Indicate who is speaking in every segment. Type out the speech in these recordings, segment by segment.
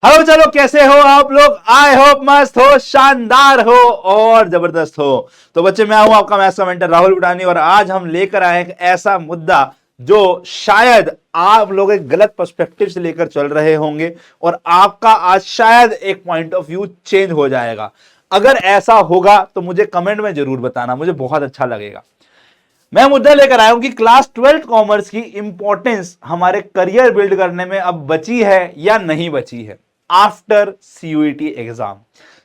Speaker 1: Hello, चलो कैसे हो आप लोग। आई होप मस्त हो, शानदार हो और जबरदस्त हो। तो बच्चे, मैं हूं आपका मैथ्स का मेंटर राहुल बुटानी और आज हम लेकर आए एक ऐसा मुद्दा जो शायद आप लोग एक गलत पर्सपेक्टिव से लेकर चल रहे होंगे और आपका आज शायद एक पॉइंट ऑफ व्यू चेंज हो जाएगा। अगर ऐसा होगा तो मुझे कमेंट में जरूर बताना, मुझे बहुत अच्छा लगेगा। मैं मुद्दा लेकर आया हूं कि क्लास 12 कॉमर्स की इंपॉर्टेंस हमारे करियर बिल्ड करने में अब बची है या नहीं बची है आफ्टर सीयूईटी एग्जाम।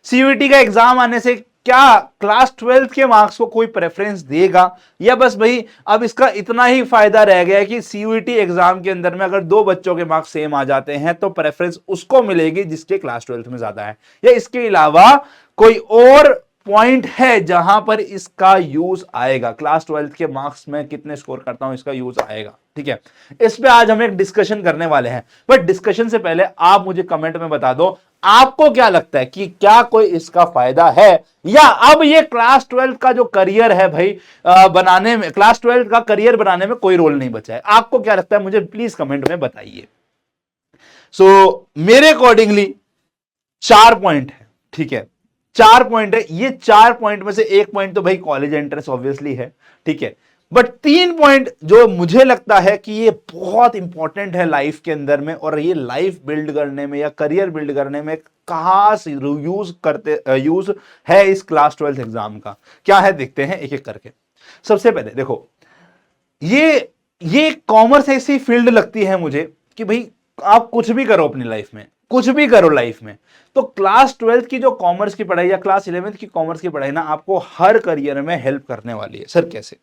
Speaker 1: सीयूईटी का एग्जाम आने से क्या क्लास 12 के मार्क्स को कोई प्रेफरेंस देगा या बस भाई अब इसका इतना ही फायदा रह गया है कि सीयूईटी एग्जाम के अंदर में अगर दो बच्चों के मार्क्स सेम आ जाते हैं तो प्रेफरेंस उसको मिलेगी जिसके क्लास 12 में ज्यादा है, या इसके अलावा कोई और पॉइंट है जहां पर इसका यूज आएगा। क्लास 12 के मार्क्स में कितने स्कोर करता हूं इसका यूज आएगा। ठीक है, इस पे आज हम एक डिस्कशन करने वाले हैं। बट डिस्कशन से पहले आप मुझे कमेंट में बता दो आपको क्या लगता है कि क्या कोई इसका फायदा है या अब ये क्लास 12 का जो करियर है भाई बनाने में, क्लास 12 का करियर बनाने में कोई रोल नहीं बचा है। आपको क्या लगता है मुझे प्लीज कमेंट में बताइए। मेरे अकॉर्डिंगली 4 पॉइंट है। ठीक है, 4 पॉइंट है। ये 4 पॉइंट में से एक पॉइंट तो भाई कॉलेज एंट्रेंस ऑब्वियसली है। ठीक है, बट 3 पॉइंट जो मुझे लगता है कि ये बहुत इंपॉर्टेंट है लाइफ के अंदर में और ये लाइफ बिल्ड करने में या करियर बिल्ड करने में खास यूज है इस क्लास 12 एग्जाम का। क्या है देखते हैं एक एक करके। सबसे पहले देखो, ये कॉमर्स ऐसी फील्ड लगती है मुझे कि भाई आप कुछ भी करो अपनी लाइफ में, कुछ भी करो लाइफ में, तो क्लास 12 की जो कॉमर्स की पढ़ाई या क्लास 11 की कॉमर्स की पढ़ाई ना आपको हर करियर में हेल्प करने वाली है। सर कैसे?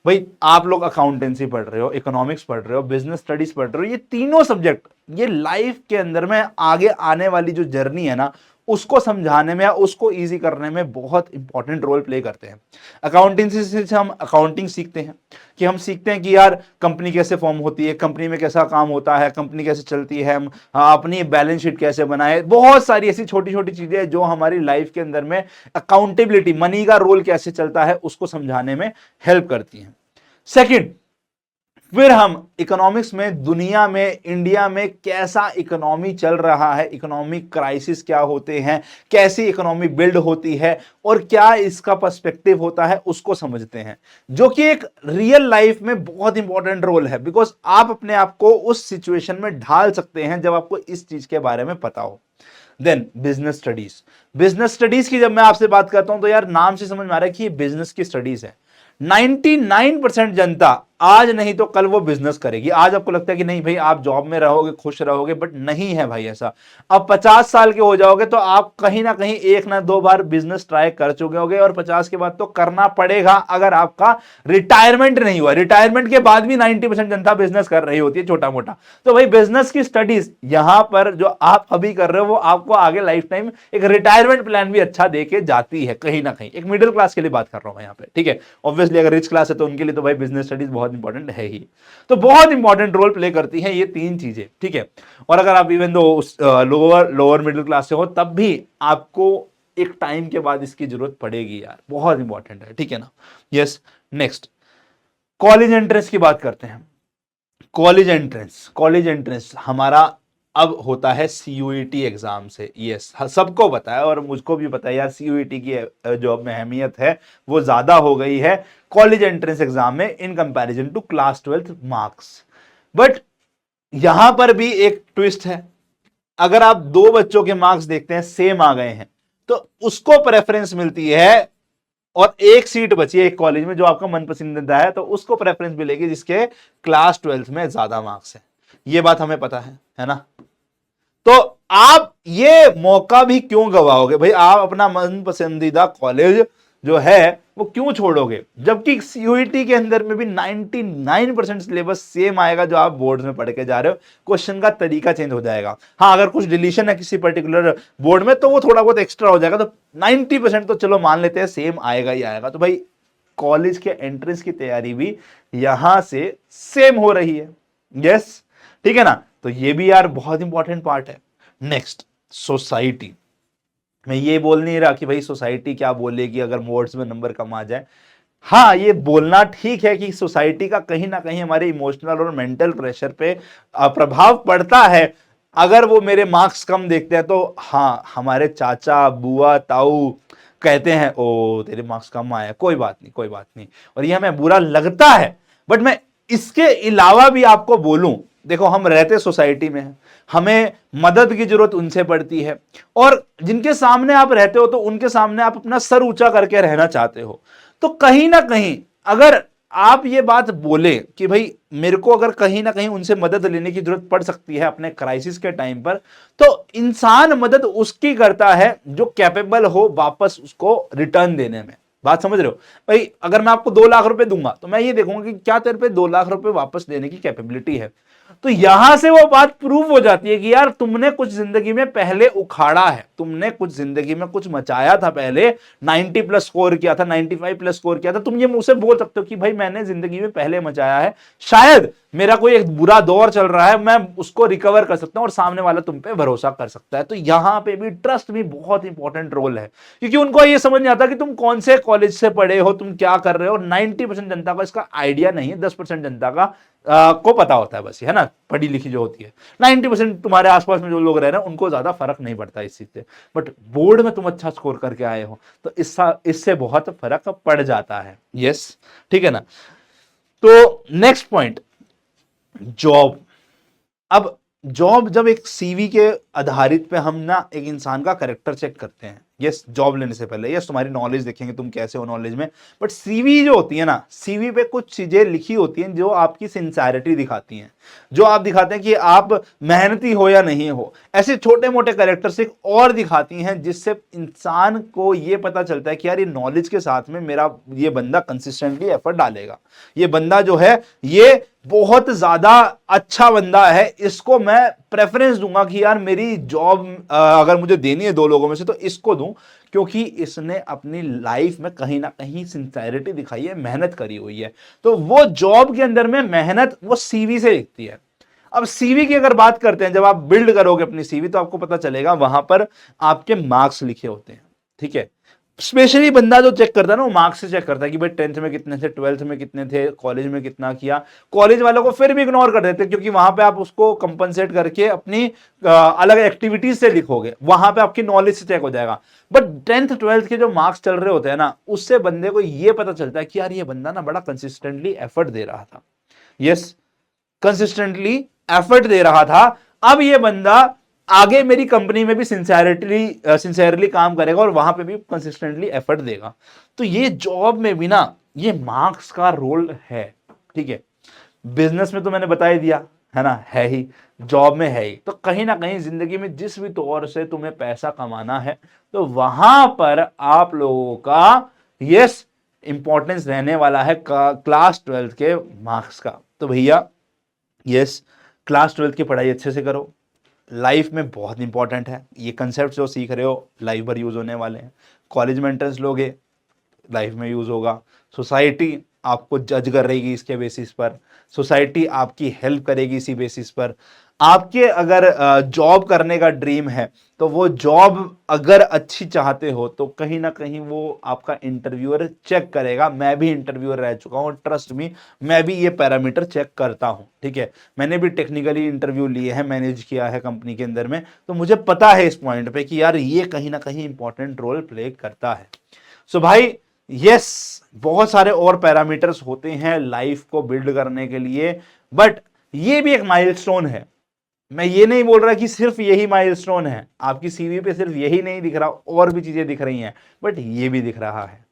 Speaker 1: भाई आप लोग अकाउंटेंसी पढ़ रहे हो, इकोनॉमिक्स पढ़ रहे हो, बिजनेस स्टडीज पढ़ रहे हो, ये तीनों सब्जेक्ट ये लाइफ के अंदर में आगे आने वाली जो जर्नी है ना उसको समझाने में या उसको इजी करने में बहुत इंपॉर्टेंट रोल प्ले करते हैं। अकाउंटेंसी से हम अकाउंटिंग सीखते हैं कि हम सीखते हैं कि यार कंपनी कैसे फॉर्म होती है, कंपनी में कैसा काम होता है, कंपनी कैसे चलती है, हम अपनी बैलेंस शीट कैसे बनाए। बहुत सारी ऐसी छोटी छोटी चीजें जो हमारी लाइफ के अंदर में अकाउंटेबिलिटी, मनी का रोल कैसे चलता है उसको समझाने में हेल्प करती हैं। सेकंड, फिर हम इकोनॉमिक्स में दुनिया में, इंडिया में कैसा इकोनॉमी चल रहा है, इकोनॉमिक क्राइसिस क्या होते हैं, कैसी इकोनॉमी बिल्ड होती है और क्या इसका पर्सपेक्टिव होता है उसको समझते हैं, जो कि एक रियल लाइफ में बहुत इंपॉर्टेंट रोल है। बिकॉज आप अपने आप को उस सिचुएशन में ढाल सकते हैं जब आपको इस चीज के बारे में पता हो। Then business studies. Business studies की जब मैं आपसे बात करता हूं तो यार नाम से समझ में आ रहा है कि ये बिजनेस की स्टडीज है। 99% जनता आज नहीं तो कल वो बिजनेस करेगी। आज आपको लगता है कि नहीं भाई आप जॉब में रहोगे, खुश रहोगे, बट नहीं है भाई ऐसा। अब 50 साल के हो जाओगे तो आप कहीं ना कहीं एक ना दो बार बिजनेस ट्राई कर चुके होगे और 50 के बाद तो करना पड़ेगा अगर आपका रिटायरमेंट नहीं हुआ। रिटायरमेंट के बाद भी 90% जनता बिजनेस कर रही होती है छोटा मोटा। तो भाई बिजनेस की स्टडीज यहां पर जो आप अभी कर रहे हो वो आपको आगे लाइफ टाइम एक रिटायरमेंट प्लान भी अच्छा देके जाती है कहीं ना कहीं। एक मिडिल क्लास के लिए बात कर रहा हूं यहां पे। ठीक है, ऑब्वियसली अगर रिच क्लास है तो उनके लिए तो भाई बिजनेस स्टडीज बहुत इंपॉर्टेंट है ही। तो बहुत इंपॉर्टेंट रोल प्ले करती हैं ये तीन चीजें। ठीक है, और अगर आप even though lower middle class से हो तब भी आपको एक टाइम के बाद इसकी जरूरत पड़ेगी यार, बहुत इंपॉर्टेंट है। ठीक है ना। यस, नेक्स्ट कॉलेज एंट्रेंस की बात करते हैं। कॉलेज एंट्रेंस हमारा अब होता है सीयूईटी एग्जाम से। यस, सबको पता है और मुझको भी पता है यार, सीयूईटी की जो अब में अहमियत है वो ज्यादा हो गई है कॉलेज एंट्रेंस एग्जाम में in comparison to class 12 marks. But यहां पर भी एक ट्विस्ट है। अगर आप दो बच्चों के मार्क्स देखते हैं सेम आ गए हैं तो उसको प्रेफरेंस मिलती है और एक सीट बची है एक कॉलेज में जो आपका मन पसंदीदा है तो उसको प्रेफरेंस मिलेगी जिसके क्लास 12 में ज्यादा मार्क्स है। ये बात हमें पता है ना। तो आप ये मौका भी क्यों गवाओगे भाई? आप अपना मन पसंदीदा कॉलेज जो है वो क्यों छोड़ोगे, जबकि सीयूईटी के अंदर में भी 99% सिलेबस सेम आएगा जो आप बोर्ड में पढ़ के जा रहे हो। क्वेश्चन का तरीका चेंज हो जाएगा। हाँ, अगर कुछ डिलीशन है किसी पर्टिकुलर बोर्ड में तो वो थोड़ा बहुत एक्स्ट्रा हो जाएगा। तो 90% तो चलो मान लेते हैं सेम आएगा ही आएगा। तो भाई कॉलेज के एंट्रेंस की तैयारी भी यहां से सेम हो रही है। यस, ठीक है ना। तो ये भी यार बहुत इंपॉर्टेंट पार्ट है। Next, society. मैं ये बोल नहीं रहा कि भाई सोसाइटी क्या बोलेगी अगर बोर्ड्स में नंबर कम आ जाए। हाँ, ये बोलना ठीक है कि सोसाइटी का कहीं ना कहीं हमारे इमोशनल और मेंटल प्रेशर पे प्रभाव पड़ता है। अगर वो मेरे मार्क्स कम देखते हैं तो हाँ, हमारे चाचा बुआ ताऊ कहते हैं ओ तेरे मार्क्स कम आए, कोई बात नहीं कोई बात नहीं, और ये हमें बुरा लगता है। बट मैं इसके अलावा भी आपको बोलूं, देखो हम रहते सोसाइटी में हैं, हमें मदद की जरूरत उनसे पड़ती है, और जिनके सामने आप रहते हो तो उनके सामने आप अपना सर ऊंचा करके रहना चाहते हो। तो कहीं ना कहीं अगर आप ये बात बोले कि भाई मेरे को अगर कहीं ना कहीं उनसे मदद लेने की जरूरत पड़ सकती है अपने क्राइसिस के टाइम पर, तो इंसान मदद उसकी करता है जो कैपेबल हो वापस उसको रिटर्न देने में। बात समझ रहे हो भाई? अगर मैं आपको 2 लाख रुपए दूंगा तो मैं ये देखूंगा कि क्या तेरे पे 2 लाख रुपए वापस देने की कैपेबिलिटी है। तो यहां से वो बात प्रूव हो जाती है कि यार तुमने कुछ जिंदगी में पहले उखाड़ा है, तुमने कुछ जिंदगी में कुछ मचाया था, पहले 90 प्लस स्कोर किया था, 95 प्लस स्कोर किया था। तुम ये मुंह से बोल सकते हो कि भाई मैंने जिंदगी में पहले मचाया है, शायद मेरा कोई एक बुरा दौर चल रहा है, मैं उसको रिकवर कर सकता हूं और सामने वाला तुम पे भरोसा कर सकता है। तो यहां पे भी ट्रस्ट भी बहुत इंपॉर्टेंट रोल है, क्योंकि उनको ये समझ नहीं आता कि तुम कौन से कॉलेज से पढ़े हो, तुम क्या कर रहे हो। 90% जनता को इसका आइडिया नहीं है, 10% जनता का को पता होता है बस, है ना, पढ़ी लिखी जो होती है। 90% तुम्हारे आसपास में जो लोग रह रहे हैं उनको ज्यादा फर्क नहीं पड़ता इस चीज से। बट बोर्ड में तुम अच्छा स्कोर करके आए हो तो इससे बहुत फर्क पड़ जाता है। यस, ठीक है ना। तो नेक्स्ट पॉइंट, जॉब। अब जॉब जब एक सीवी के आधारित पे हम ना एक इंसान का कैरेक्टर चेक करते हैं, यस, जॉब लेने से पहले यस तुम्हारी नॉलेज देखेंगे, तुम कैसे हो नॉलेज में। बट सीवी जो होती है ना, सीवी पे कुछ चीजें लिखी होती हैं जो आपकी सिंसियरिटी दिखाती हैं, जो आप दिखाते हैं कि आप मेहनती हो या नहीं हो। ऐसे छोटे मोटे कैरेक्टरिस्टिक और दिखाती हैं जिससे इंसान को ये पता चलता है कि यार ये नॉलेज के साथ में मेरा ये बंदा कंसिस्टेंटली एफर्ट डालेगा, ये बंदा जो है ये बहुत ज्यादा अच्छा बंदा है, इसको मैं प्रेफरेंस दूंगा कि यार मेरी जॉब अगर मुझे देनी है 2 लोगों में से तो इसको दूं, क्योंकि इसने अपनी लाइफ में कहीं ना कहीं सिंसियरिटी दिखाई है, मेहनत करी हुई है। तो वो जॉब के अंदर में मेहनत वो सीवी से दिखती है। अब सीवी की अगर बात करते हैं, जब आप बिल्ड करोगे अपनी सीवी तो आपको पता चलेगा वहां पर आपके मार्क्स लिखे होते हैं, ठीक है। स्पेशली बंदा जो चेक करता है ना, वो मार्क्स से चेक करता है कि भाई 10th में कितने थे, 12th में कितने थे, कॉलेज में कितना किया। कॉलेज वालों को फिर भी इग्नोर कर देते हैं क्योंकि वहां पे आप उसको कंपनसेट करके अपनी अलग एक्टिविटीज से लिखोगे, वहां पे आपकी नॉलेज से चेक हो जाएगा। बट 10th 12th के जो मार्क्स चल रहे होते हैं ना, उससे बंदे को ये पता चलता है कि यार ये बंदा ना बड़ा कंसिस्टेंटली एफर्ट दे रहा था। यस, कंसिस्टेंटली एफर्ट दे रहा था। अब ये बंदा आगे मेरी कंपनी में भी सिंसियरली काम करेगा और वहां पे भी कंसिस्टेंटली एफर्ट देगा। तो ये जॉब में भी ना ये मार्क्स का रोल है, ठीक है। बिजनेस में तो मैंने बता ही दिया, है ना, है ही, जॉब में है ही। तो कहीं ना कहीं जिंदगी में जिस भी तौर से तुम्हें पैसा कमाना है तो वहां पर आप लोगों का यस इंपॉर्टेंस रहने वाला है क्लास 12th के मार्क्स का। तो भैया यस, क्लास 12th की पढ़ाई अच्छे से करो, लाइफ में बहुत इंपॉर्टेंट है। ये कंसेप्ट जो सीख रहे हो लाइफ भर यूज होने वाले हैं। कॉलेज में एंट्रेंस लोगे, लाइफ में यूज होगा। सोसाइटी आपको जज कर रहेगी इसके बेसिस पर, सोसाइटी आपकी हेल्प करेगी इसी बेसिस पर। आपके अगर जॉब करने का ड्रीम है तो वो जॉब अगर अच्छी चाहते हो तो कहीं ना कहीं वो आपका इंटरव्यूअर चेक करेगा। मैं भी इंटरव्यूअर रह चुका हूँ, ट्रस्ट मी, मैं भी ये पैरामीटर चेक करता हूँ, ठीक है। मैंने भी टेक्निकली इंटरव्यू लिए हैं, मैनेज किया है कंपनी के अंदर में, तो मुझे पता है इस पॉइंट पे कि यार ये कहीं ना कहीं इंपॉर्टेंट रोल प्ले करता है। सो भाई यस, बहुत सारे और पैरामीटर्स होते हैं लाइफ को बिल्ड करने के लिए, बट ये भी एक माइलस्टोन है। मैं ये नहीं बोल रहा कि सिर्फ यही माइलस्टोन है, आपकी सीवी पे सिर्फ यही नहीं दिख रहा, और भी चीजें दिख रही हैं, बट ये भी दिख रहा है।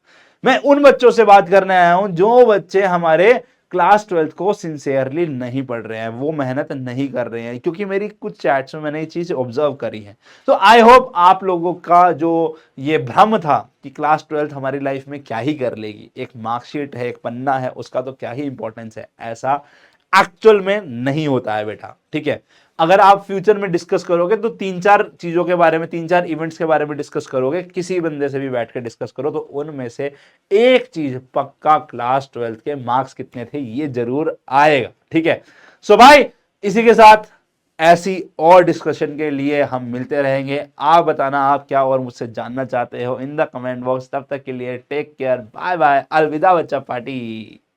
Speaker 1: मैं उन बच्चों से बात करने आया हूं जो बच्चे हमारे क्लास 12th को सिंसियरली नहीं पढ़ रहे हैं, वो मेहनत नहीं कर रहे हैं, क्योंकि मेरी कुछ चैट्स में मैंने ये चीज ऑब्जर्व करी है। तो आई होप आप लोगों का जो ये भ्रम था कि क्लास 12th हमारी लाइफ में क्या ही कर लेगी, एक मार्कशीट है, एक पन्ना है, उसका तो क्या ही इंपॉर्टेंस है, ऐसा एक्चुअल में नहीं होता है बेटा, ठीक है। अगर आप फ्यूचर में डिस्कस करोगे तो 3-4 चीजों के बारे में, 3-4 इवेंट्स के बारे में डिस्कस करोगे, किसी बंदे से भी बैठ के डिस्कस करो तो उनमें से एक चीज पक्का क्लास 12th के मार्क्स कितने थे ये जरूर आएगा, ठीक है। सो भाई इसी के साथ ऐसी और डिस्कशन के लिए हम मिलते रहेंगे। आप बताना आप क्या और मुझसे जानना चाहते हो इन द कमेंट बॉक्स। तब तक के लिए टेक केयर, बाय बाय, अलविदा बच्चा पार्टी।